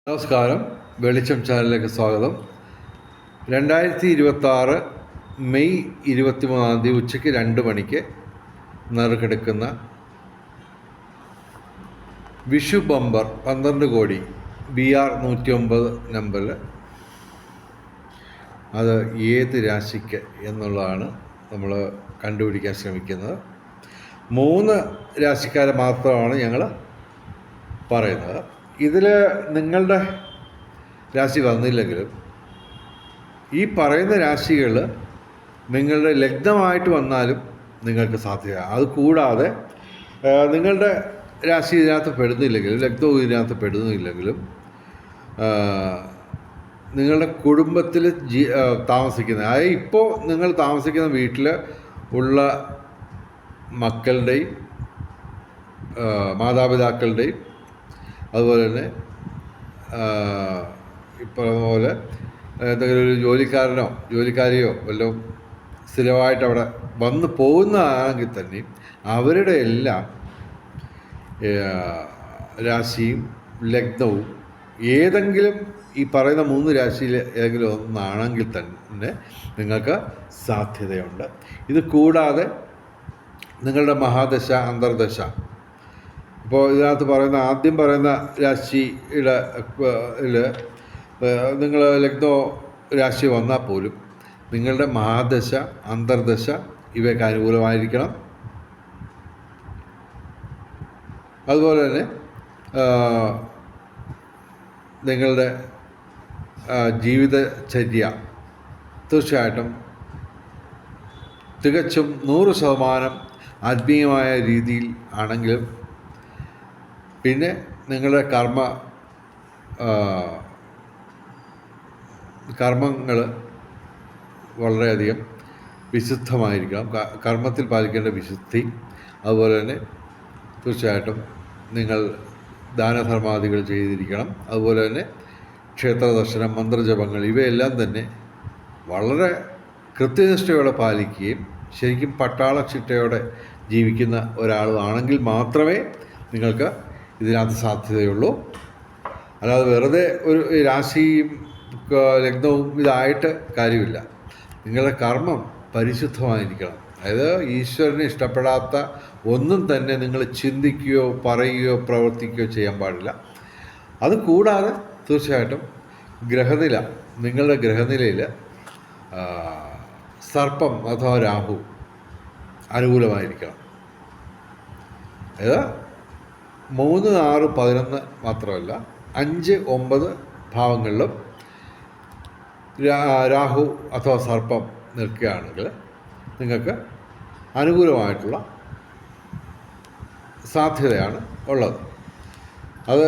നമസ്കാരം, വെളിച്ചം ചാനലിലേക്ക് സ്വാഗതം. 2026 മെയ് 23 ഉച്ചയ്ക്ക് 2 മണിക്ക് നറുക്കെടുക്കുന്ന വിഷു ബമ്പർ 12 കോടി BR 109 നമ്പറിൽ അത് ഏത് രാശിക്ക് എന്നുള്ളതാണ് നമ്മൾ കണ്ടുപിടിക്കാൻ ശ്രമിക്കുന്നത്. 3 രാശിക്കാരെ മാത്രമാണ് ഞങ്ങൾ പറയുന്നത്. ഇതിൽ നിങ്ങളുടെ രാശി വന്നില്ലെങ്കിലും ഈ പറയുന്ന രാശികൾ നിങ്ങളുടെ ലഗ്നമായിട്ട് വന്നാലും നിങ്ങൾക്ക് സാധ്യത. അത് കൂടാതെ നിങ്ങളുടെ രാശി ഇതിനകത്ത് പെടുന്നില്ലെങ്കിലും, ലഗ്നവും ഇതിനകത്ത് പെടുന്നില്ലെങ്കിലും, നിങ്ങളുടെ കുടുംബത്തിൽ താമസിക്കുന്ന, അതായത് ഇപ്പോൾ നിങ്ങൾ താമസിക്കുന്ന വീട്ടിൽ ഉള്ള മക്കളുടെയും മാതാപിതാക്കളുടെയും അതുപോലെ തന്നെ ഇപ്പോഴതുപോലെ എന്തെങ്കിലും ഒരു ജോലിക്കാരെയോ വല്ലതും സ്ഥിരമായിട്ട് അവിടെ വന്ന് പോകുന്നതാണെങ്കിൽ തന്നെയും അവരുടെ എല്ലാം രാശിയും ലഗ്നവും ഏതെങ്കിലും ഈ പറയുന്ന 3 രാശിയിൽ ഏതെങ്കിലും ഒന്നാണെങ്കിൽ തന്നെ നിങ്ങൾക്ക് സാധ്യതയുണ്ട്. ഇത് കൂടാതെ നിങ്ങളുടെ മഹാദശ, അന്തർദശ, ഇപ്പോൾ ഇതിനകത്ത് ആദ്യം പറയുന്ന രാശിയുടെ നിങ്ങൾ ലഗ്നോ രാശി വന്നാൽ പോലും നിങ്ങളുടെ മഹാദശ, അന്തർദശ ഇവയ്ക്ക് അനുകൂലമായിരിക്കണം. അതുപോലെ തന്നെ നിങ്ങളുടെ ജീവിതചര്യ തീർച്ചയായിട്ടും തികച്ചും 100% ആത്മീയമായ രീതിയിൽ ആണെങ്കിലും, പിന്നെ നിങ്ങളുടെ കർമ്മങ്ങൾ വളരെയധികം വിശുദ്ധമായിരിക്കണം. കർമ്മത്തിൽ പാലിക്കേണ്ട വിശുദ്ധി, അതുപോലെ തന്നെ തീർച്ചയായിട്ടും നിങ്ങൾ ദാനധർമാദികൾ ചെയ്തിരിക്കണം. അതുപോലെ തന്നെ ക്ഷേത്രദർശനം, മന്ത്രജപങ്ങൾ ഇവയെല്ലാം തന്നെ വളരെ കൃത്യനിഷ്ഠയോടെ പാലിക്കുകയും ശരിക്കും പട്ടാള ചിട്ടയോടെ ജീവിക്കുന്ന ഒരാളാണെങ്കിൽ മാത്രമേ നിങ്ങൾക്ക് ഇതിനകത്ത് സാധ്യതയുള്ളൂ. അല്ലാതെ വെറുതെ ഒരു രാശിയും ലഗ്നവും ഇതായിട്ട് കാര്യമില്ല. നിങ്ങളുടെ കർമ്മം പരിശുദ്ധമായിരിക്കണം. അതായത് ഈശ്വരന് ഇഷ്ടപ്പെടാത്ത ഒന്നും തന്നെ നിങ്ങൾ ചിന്തിക്കുകയോ പറയുകയോ പ്രവർത്തിക്കുകയോ ചെയ്യാൻ പാടില്ല. അത് കൂടാതെ തീർച്ചയായിട്ടും നിങ്ങളുടെ ഗ്രഹനിലയിൽ സർപ്പം അഥവാ രാഹു അനുകൂലമായിരിക്കണം. അതായത് 3, 6, 11 മാത്രമല്ല 5, 9 ഭാവങ്ങളിലും രാഹു അഥവാ സർപ്പം നിൽക്കുകയാണെങ്കിൽ നിങ്ങൾക്ക് അനുകൂലമായിട്ടുള്ള സാധ്യതയാണ് ഉള്ളത്. അത്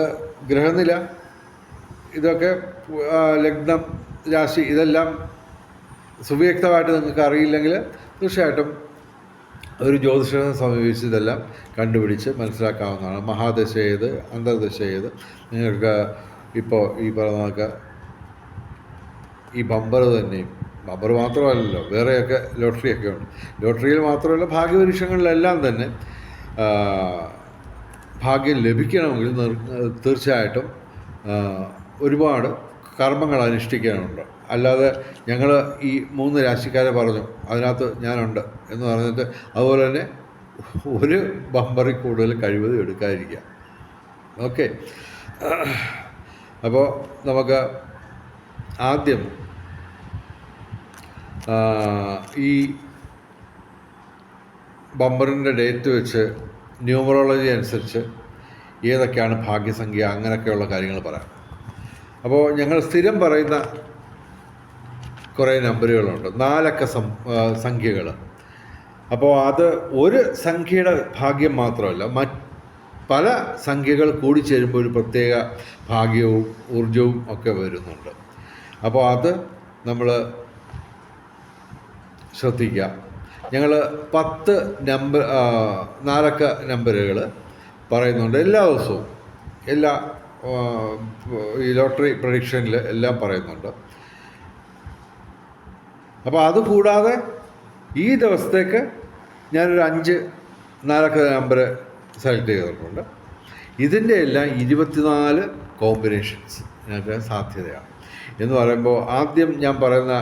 ഗ്രഹനില, ഇതൊക്കെ ലഗ്നം, രാശി ഇതെല്ലാം സുവ്യക്തമായിട്ട് നിങ്ങൾക്ക് അറിയില്ലെങ്കിൽ തീർച്ചയായിട്ടും ഒരു ജ്യോതിഷനെ സമീപിച്ച് ഇതെല്ലാം കണ്ടുപിടിച്ച് മനസ്സിലാക്കാവുന്നതാണ്. മഹാദശ ഏത്, അന്തർദശ ഏത്, നിങ്ങൾക്ക് ഇപ്പോൾ ഈ പറഞ്ഞ ഈ ബമ്പർ തന്നെയും, ബമ്പർ മാത്രമല്ലല്ലോ, വേറെയൊക്കെ ലോട്ടറിയൊക്കെ ഉണ്ട്. ലോട്ടറിയിൽ മാത്രമല്ല, ഭാഗ്യപരീക്ഷകളിലെല്ലാം തന്നെ ഭാഗ്യം ലഭിക്കണമെങ്കിൽ തീർച്ചയായിട്ടും ഒരുപാട് കർമ്മങ്ങൾ അനുഷ്ഠിക്കാനുണ്ട്. അല്ലാതെ ഞങ്ങൾ ഈ 3 രാശിക്കാരെ പറഞ്ഞു അതിനകത്ത് ഞാനുണ്ട് എന്ന് പറഞ്ഞിട്ട് അതുപോലെ തന്നെ ഒരു ബമ്പറിൽ കൂടുതൽ കഴിവതും എടുക്കാതിരിക്കുക. ഓക്കെ, അപ്പോൾ നമുക്ക് ആദ്യം ഈ ബമ്പറിൻ്റെ ഡേറ്റ് വെച്ച് ന്യൂമറോളജി അനുസരിച്ച് ഏതൊക്കെയാണ് ഭാഗ്യസംഖ്യ, അങ്ങനെയൊക്കെയുള്ള കാര്യങ്ങൾ പറയാം. അപ്പോൾ ഞങ്ങൾ സ്ഥിരം പറയുന്ന കുറേ നമ്പറുകളുണ്ട്, 4 അക്ക സംഖ്യകൾ. അപ്പോൾ അത് ഒരു സംഖ്യയുടെ ഭാഗ്യം മാത്രമല്ല, പല സംഖ്യകൾ കൂടിച്ചേരുമ്പോൾ ഒരു പ്രത്യേക ഭാഗ്യവും ഊർജവും ഒക്കെ വരുന്നുണ്ട്. അപ്പോൾ അത് നമ്മൾ ശ്രദ്ധിക്കുക. ഞങ്ങൾ 10 4 അക്ക നമ്പറുകൾ പറയുന്നുണ്ട് എല്ലാ ദിവസവും. ഈ ലോട്ടറി പ്രഡിക്ഷനിൽ എല്ലാം പറയുന്നുണ്ട്. അപ്പോൾ അതുകൂടാതെ ഈ ദിവസത്തേക്ക് ഞാനൊരു 5 4 അക്ക നമ്പർ സെലക്ട് ചെയ്തിട്ടുണ്ട്. ഇതിൻ്റെ എല്ലാം 24 കോമ്പിനേഷൻസ് നിങ്ങൾക്ക് സാധ്യതയാണ്. എന്ന് പറയുമ്പോൾ ആദ്യം ഞാൻ പറയുന്ന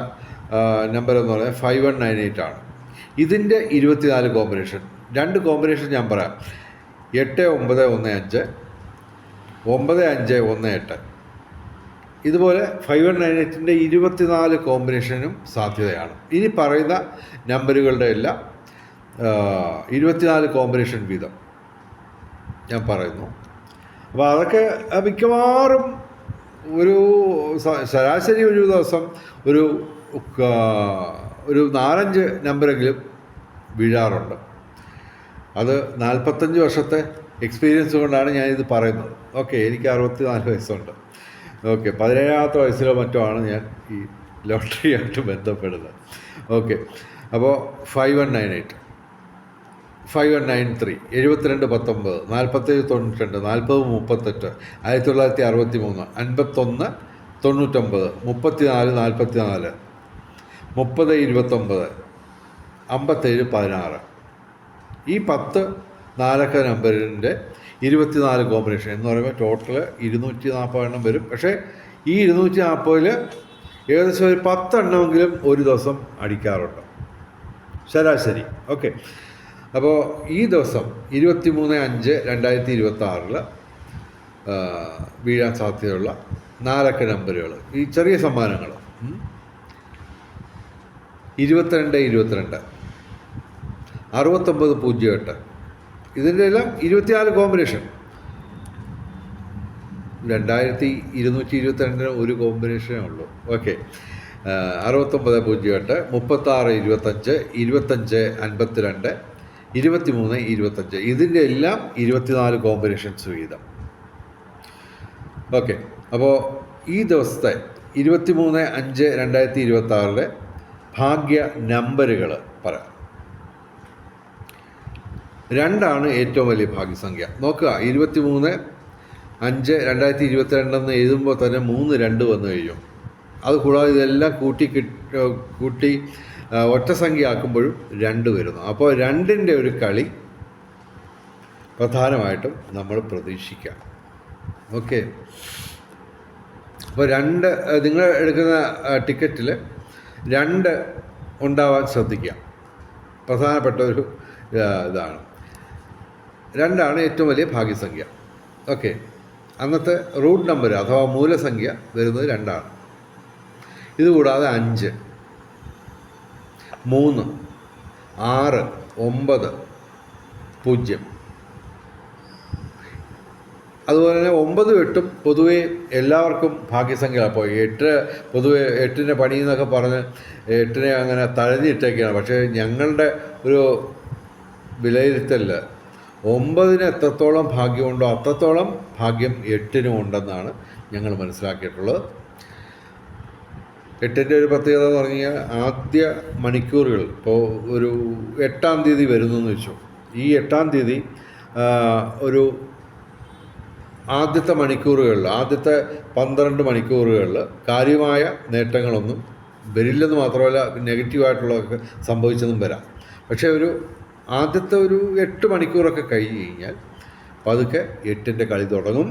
നമ്പർ എന്ന് പറയുന്നത് 5198 ആണ്. ഇതിൻ്റെ 24 കോമ്പിനേഷൻ, 2 കോമ്പിനേഷൻ ഞാൻ പറയാം. 8915, 9518. ഇതുപോലെ 5198ൻ്റെ 24 കോമ്പിനേഷനും സാധ്യതയാണ്. ഇനി പറയുന്ന നമ്പറുകളുടെ എല്ലാം 24 കോമ്പിനേഷൻ വീതം ഞാൻ പറയുന്നു. അപ്പോൾ അതൊക്കെ മിക്കവാറും ഒരു ശരാശരി ഒരു ദിവസം ഒരു 4-5 നമ്പറെങ്കിലും വീഴാറുണ്ട്. അത് 45 വർഷത്തെ എക്സ്പീരിയൻസ് കൊണ്ടാണ് ഞാനിത് പറയുന്നത്. ഓക്കെ, എനിക്ക് 64 വയസ്സുണ്ട്. ഓക്കെ, 17ാമത്തെ വയസ്സിലോ മറ്റോ ആണ് ഞാൻ ഈ ലോട്ടറിയായിട്ട് ബന്ധപ്പെടുന്നത്. ഓക്കെ, അപ്പോൾ 5198, 5193, 7219, 4792, 4038, 1963, 5199, 3444, 3029, 5716. ഈ 10 4 നമ്പറിൻ്റെ 24 കോമ്പിനേഷൻ എന്ന് പറയുമ്പോൾ ടോട്ടൽ 240 എണ്ണം വരും. പക്ഷേ ഈ 240-ൽ ഏകദേശം ഒരു 10 എണ്ണമെങ്കിലും ഒരു ദിവസം അടിക്കാറുണ്ട് ശരാശരി. ഓക്കെ, അപ്പോൾ ഈ ദിവസം 23/5/2026 വീഴാൻ സാധ്യതയുള്ള 4 നമ്പറുകൾ, ഈ ചെറിയ സമ്മാനങ്ങൾ 2222, 6908, ഇതിൻ്റെ എല്ലാം 24 കോമ്പിനേഷൻ. 2222 ഒരു കോമ്പിനേഷനേ ഉള്ളൂ. ഓക്കെ, 6908, 3625, 2552, 2325, ഇതിൻ്റെ എല്ലാം 24 കോമ്പിനേഷൻസ് വീതം. ഓക്കെ, അപ്പോൾ ഈ ദിവസത്തെ 23/5/2026 ഭാഗ്യ നമ്പറുകൾ പറയാം. 2 ഏറ്റവും വലിയ ഭാഗ്യസംഖ്യ. നോക്കുക, 23/5/2022 എഴുതുമ്പോൾ തന്നെ 3 2 വന്നു കഴിയും. അതുകൂടാതെ ഇതെല്ലാം കൂട്ടി ഒറ്റ സംഖ്യ ആക്കുമ്പോഴും 2 വരുന്നു. അപ്പോൾ 2ൻ്റെ ഒരു കളി പ്രധാനമായിട്ടും നമ്മൾ പ്രതീക്ഷിക്കാം. ഓക്കെ, അപ്പോൾ 2 നിങ്ങൾ എടുക്കുന്ന ടിക്കറ്റിൽ 2 ഉണ്ടാവാൻ ശ്രദ്ധിക്കുക. പ്രധാനപ്പെട്ട ഒരു ഇതാണ്. 2 ഏറ്റവും വലിയ ഭാഗ്യസംഖ്യ. ഓക്കെ, അന്നത്തെ റൂട്ട് നമ്പർ അഥവാ മൂലസംഖ്യ വരുന്നത് 2. ഇതുകൂടാതെ 5, 3, 6, 9, 0. അതുപോലെ തന്നെ 9, 8 പൊതുവേ എല്ലാവർക്കും ഭാഗ്യസംഖ്യ. അപ്പോൾ 8 പൊതുവെ 8ൻ്റെ പണി എന്നൊക്കെ പറഞ്ഞ് 8നെ അങ്ങനെ തഴഞ്ഞിട്ടേക്കാണ്. പക്ഷേ ഞങ്ങളുടെ ഒരു വിലയിരുത്തലിൽ 9-ന് എത്രത്തോളം ഭാഗ്യമുണ്ടോ അത്രത്തോളം ഭാഗ്യം 8-നും ഉണ്ടെന്നാണ് ഞങ്ങൾ മനസ്സിലാക്കിയിട്ടുള്ളത്. 8ൻ്റെ ഒരു പ്രത്യേകത എന്ന് പറഞ്ഞു കഴിഞ്ഞാൽ ആദ്യ മണിക്കൂറുകൾ, ഇപ്പോൾ ഒരു 8-ാം തീയതി വരുന്നെന്ന് വെച്ചു. ഈ 8-ാം തീയതി ഒരു ആദ്യത്തെ മണിക്കൂറുകളിൽ, ആദ്യത്തെ 12 മണിക്കൂറുകളിൽ കാര്യമായ നേട്ടങ്ങളൊന്നും വരില്ലെന്ന് മാത്രമല്ല, നെഗറ്റീവായിട്ടുള്ളതൊക്കെ സംഭവിച്ചെന്നും വരാം. പക്ഷേ ആദ്യത്തെ ഒരു 8 മണിക്കൂറൊക്കെ കഴിഞ്ഞ് കഴിഞ്ഞാൽ പതുക്കെ 8ൻ്റെ കളി തുടങ്ങും.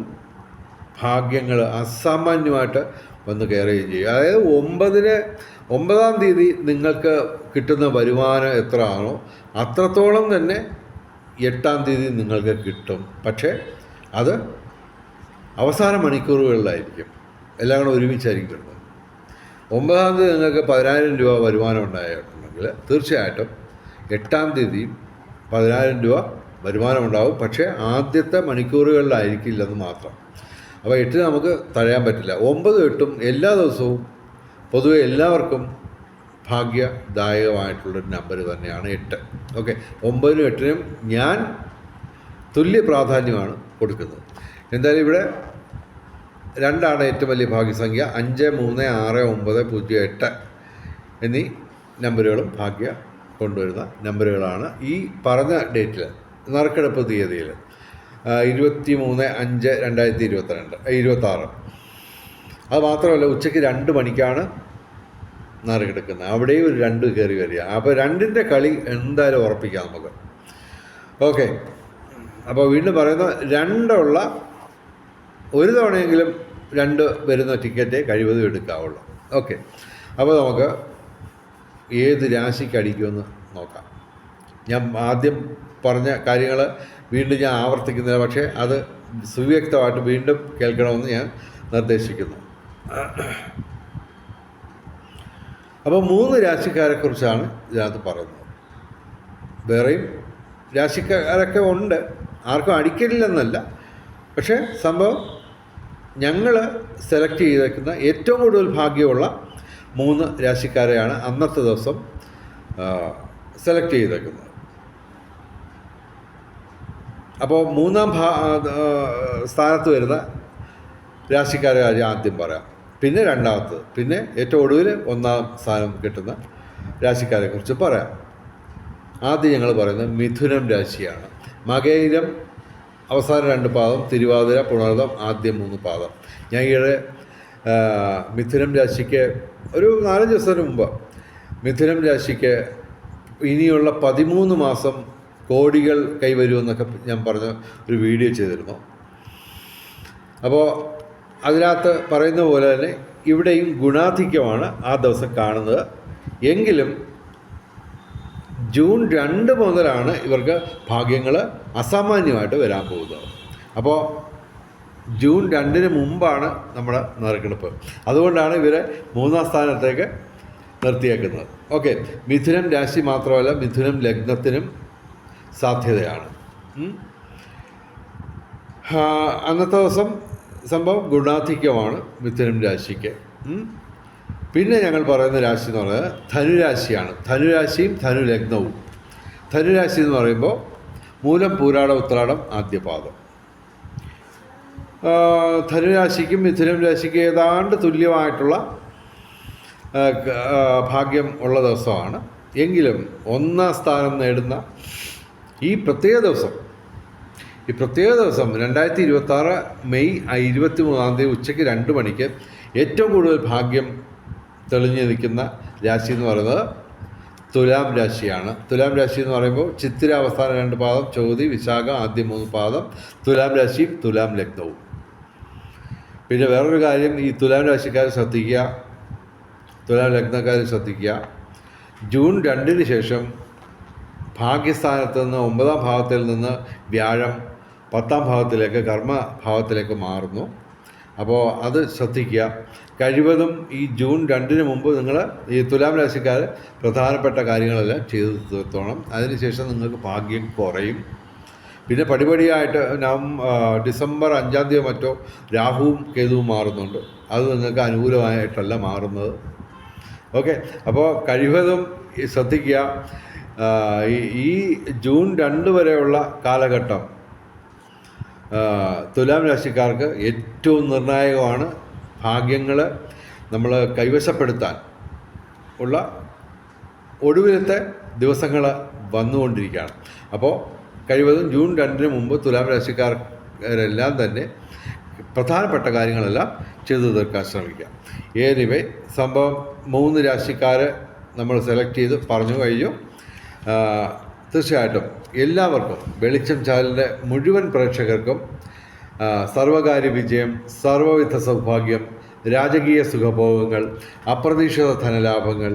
ഭാഗ്യങ്ങൾ അസാമാന്യമായിട്ട് വന്ന് കയറുകയും ചെയ്യും. അതായത് 9-ാം തീയതി നിങ്ങൾക്ക് കിട്ടുന്ന വരുമാനം എത്ര ആണോ അത്രത്തോളം തന്നെ 8-ാം തീയതി നിങ്ങൾക്ക് കിട്ടും. പക്ഷേ അത് അവസാന മണിക്കൂറുകളിലായിരിക്കും, എല്ലാം കൂടെ ഒരുമിച്ചായിരിക്കും കിട്ടുന്നത്. 9-ാം തീയതി നിങ്ങൾക്ക് 10,000 രൂപ വരുമാനം ഉണ്ടായിട്ടുണ്ടെങ്കിൽ തീർച്ചയായിട്ടും 8-ാം തീയതിയും 10,000 രൂപ വരുമാനം ഉണ്ടാവും. പക്ഷേ ആദ്യത്തെ മണിക്കൂറുകളിലായിരിക്കില്ലെന്ന് മാത്രം. അപ്പോൾ 8 നമുക്ക് തടയാൻ പറ്റില്ല. 9, 8 എല്ലാ ദിവസവും പൊതുവെ എല്ലാവർക്കും ഭാഗ്യദായകമായിട്ടുള്ളൊരു നമ്പർ തന്നെയാണ് 8. ഓക്കെ, 9-നും 8-നും ഞാൻ തുല്യ പ്രാധാന്യമാണ് കൊടുക്കുന്നത്. എന്തായാലും ഇവിടെ 2 ഏറ്റവും വലിയ ഭാഗ്യസംഖ്യ. 5, 3, 6, 9, 0, 8 എന്നീ നമ്പറുകളും ഭാഗ്യ കൊണ്ടുവരുന്ന നമ്പറുകളാണ്. ഈ പറഞ്ഞ ഡേറ്റിൽ, നറുക്കെടുപ്പ് തീയതിയിൽ 23/5/2026. അത് മാത്രമല്ല, ഉച്ചയ്ക്ക് 2 മണിക്കാണ് നറുക്കെടുക്കുന്നത്. അവിടെയും ഒരു 2 കയറി വരിക. അപ്പോൾ 2ൻ്റെ കളി എന്തായാലും ഉറപ്പിക്കാം നമുക്ക്. ഓക്കെ, അപ്പോൾ വീണ്ടും പറയുന്ന 2 ഒരു തവണയെങ്കിലും 2 വരുന്ന ടിക്കറ്റേ കഴിവതും എടുക്കാവുള്ളൂ. ഓക്കെ, അപ്പോൾ നമുക്ക് ഏത് രാശിക്ക് അടിക്കുമെന്ന് നോക്കാം. ഞാൻ ആദ്യം പറഞ്ഞ കാര്യങ്ങൾ വീണ്ടും ഞാൻ ആവർത്തിക്കുന്നില്ല, പക്ഷേ അത് സുവ്യക്തമായിട്ട് വീണ്ടും കേൾക്കണമെന്ന് ഞാൻ നിർദ്ദേശിക്കുന്നു. അപ്പോൾ 3 രാശിക്കാരെക്കുറിച്ചാണ് ഇതിനകത്ത് പറയുന്നത്. വേറെയും രാശിക്കാരൊക്കെ ഉണ്ട്, ആർക്കും അടിക്കലില്ലെന്നല്ല. പക്ഷേ സംഭവം ഞങ്ങൾ സെലക്ട് ചെയ്തേക്കുന്ന ഏറ്റവും കൂടുതൽ ഭാഗ്യമുള്ള 3 രാശിക്കാരെയാണ് അന്നത്തെ ദിവസം സെലക്ട് ചെയ്തേക്കുന്നത്. അപ്പോൾ 3-ാം സ്ഥാനത്ത് വരുന്ന രാശിക്കാരെ ആദ്യം പറയാം, പിന്നെ 2ാമത്തത്, പിന്നെ ഏറ്റവും ഒടുവിൽ 1-ാം സ്ഥാനം കിട്ടുന്ന രാശിക്കാരെക്കുറിച്ച് പറയാം. ആദ്യം ഞങ്ങൾ പറയുന്നത് മിഥുനം രാശിയാണ്. മകയിരം അവസാന 2 പാദം, തിരുവാതിര, പുണർദം ആദ്യം 3 പാദം. ഞാൻ ഈയിടെ മിഥുനം രാശിക്ക് ഒരു 4 ദിവസത്തിന് മുമ്പ് മിഥുനം രാശിക്ക് ഇനിയുള്ള 13 മാസം കോടികൾ കൈവരുമെന്നൊക്കെ ഞാൻ പറഞ്ഞ ഒരു വീഡിയോ ചെയ്തിരുന്നു. അപ്പോൾ അതിനകത്ത് പറയുന്ന പോലെ തന്നെ ഇവിടെയും ഗുണാധിക്യമാണ് ആ ദിവസം കാണുന്നത്. എങ്കിലും ജൂൺ 2 മുതലാണ് ഇവർക്ക് ഭാഗ്യങ്ങൾ അസാമാന്യമായിട്ട് വരാൻ പോകുന്നത്. അപ്പോൾ ജൂൺ 2-ന് മുമ്പാണ് നമ്മുടെ നറുക്കെടുപ്പ്. അതുകൊണ്ടാണ് ഇവരെ 3-ാം സ്ഥാനത്തേക്ക് നിർത്തിയേക്കുന്നത്. ഓക്കെ, മിഥുനം രാശി മാത്രമല്ല, മിഥുനം ലഗ്നത്തിനും സാധ്യതയാണ്. അന്നത്തെ ദിവസം സംഭവം ഗുണാധിക്യമാണ് മിഥുനം രാശിക്ക്. പിന്നെ ഞങ്ങൾ പറയുന്ന രാശി എന്ന് പറയുന്നത് ധനുരാശിയാണ്. ധനുരാശിയും ധനുലഗ്നവും. ധനുരാശി എന്ന് പറയുമ്പോൾ മൂലം, പൂരാടം, ഉത്രാടം ആദ്യപാദം. ധനുരാശിക്കും മിഥുനം രാശിക്കും ഏതാണ്ട് തുല്യമായിട്ടുള്ള ഭാഗ്യം ഉള്ള ദിവസമാണ്. എങ്കിലും 1-ാം സ്ഥാനം നേടുന്ന ഈ പ്രത്യേക ദിവസം 2026 മെയ് 23-ാം തീയതി ഉച്ചയ്ക്ക് 2 മണിക്ക് ഏറ്റവും കൂടുതൽ ഭാഗ്യം തെളിഞ്ഞു നിൽക്കുന്ന രാശി എന്ന് പറയുന്നത് തുലാം രാശിയാണ്. തുലാം രാശി എന്ന് പറയുമ്പോൾ ചിത്തിര അവസാന 2 പാദം, ചോതി, വിശാഖ ആദ്യം 3 പാദം, തുലാം രാശിയും തുലാം ലഗ്നവും. പിന്നെ വേറൊരു കാര്യം, ഈ തുലാം രാശിക്കാർ ശ്രദ്ധിക്കുക, തുലാം ലഗ്നക്കാർ ശ്രദ്ധിക്കുക, ജൂൺ 2-ന് ശേഷം ഭാഗ്യസ്ഥാനത്ത് നിന്ന് 9-ാം ഭാവത്തിൽ നിന്ന് വ്യാഴം 10-ാം ഭാവത്തിലേക്ക്, കർമ്മഭാവത്തിലേക്ക് മാറുന്നു. അപ്പോൾ അത് ശ്രദ്ധിക്കുക. കഴിവതും ഈ ജൂൺ 2-ന് മുമ്പ് നിങ്ങൾ ഈ തുലാം രാശിക്കാർ പ്രധാനപ്പെട്ട കാര്യങ്ങളെല്ലാം ചെയ്തു തീർത്തോണം. അതിനുശേഷം നിങ്ങൾക്ക് ഭാഗ്യം കുറയും. പിന്നെ പടിപടിയായിട്ട് ഡിസംബർ 5-ാം തീയതി മറ്റോ രാഹുവും കേതുവും മാറുന്നുണ്ട്. അത് നിങ്ങൾക്ക് അനുകൂലമായിട്ടല്ല മാറുന്നത്. ഓക്കെ, അപ്പോൾ കഴിവതും ശ്രദ്ധിക്കുക. ഈ ജൂൺ 2 വരെയുള്ള കാലഘട്ടം തുലാം രാശിക്കാർക്ക് ഏറ്റവും നിർണായകമാണ്. ഭാഗ്യങ്ങൾ നമ്മൾ കൈവശപ്പെടുത്താൻ ഉള്ള ഒടുവിലത്തെ ദിവസങ്ങൾ വന്നുകൊണ്ടിരിക്കുകയാണ്. അപ്പോൾ കഴിവതും ജൂൺ 2-ന് മുമ്പ് തുലാം രാശിക്കാരെല്ലാം തന്നെ പ്രധാനപ്പെട്ട കാര്യങ്ങളെല്ലാം ചെയ്തു തീർക്കാൻ ശ്രമിക്കുക. എനിവേ, സംഭവം 3 രാശിക്കാർ നമ്മൾ സെലക്ട് ചെയ്ത് പറഞ്ഞു കഴിഞ്ഞു. തീർച്ചയായിട്ടും എല്ലാവർക്കും, വെളിച്ചം ചാനലിൻ്റെ മുഴുവൻ പ്രേക്ഷകർക്കും സർവകാര്യ വിജയം, സർവവിധ സൗഭാഗ്യം, രാജകീയ സുഖഭോഗങ്ങൾ, അപ്രതീക്ഷിത ധനലാഭങ്ങൾ,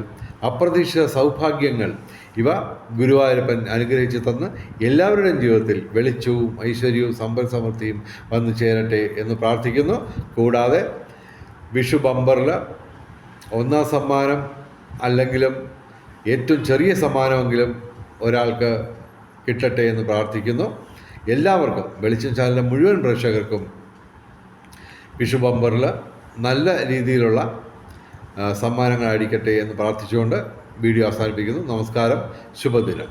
അപ്രതീക്ഷിത സൗഭാഗ്യങ്ങൾ ഇവ ഗുരുവായൂരപ്പൻ അനുഗ്രഹിച്ചു തന്ന് എല്ലാവരുടെയും ജീവിതത്തിൽ വെളിച്ചവും ഐശ്വര്യവും സമ്പൽ സമൃദ്ധിയും വന്നു ചേരട്ടെ എന്ന് പ്രാർത്ഥിക്കുന്നു. കൂടാതെ വിഷു ബമ്പറിൽ 1-ാം സമ്മാനം അല്ലെങ്കിലും ഏറ്റവും ചെറിയ സമ്മാനമെങ്കിലും ഒരാൾക്ക് കിട്ടട്ടെ എന്ന് പ്രാർത്ഥിക്കുന്നു. എല്ലാവർക്കും, വെളിച്ചം ചാനലിലെ മുഴുവൻ പ്രേക്ഷകർക്കും വിഷു ബമ്പറിൽ നല്ല രീതിയിലുള്ള സമ്മാനങ്ങൾ അടിക്കട്ടെ എന്ന് പ്രാർത്ഥിച്ചുകൊണ്ട് വീഡിയോ അവസാനിപ്പിക്കുന്നു. നമസ്കാരം, ശുഭദിനം.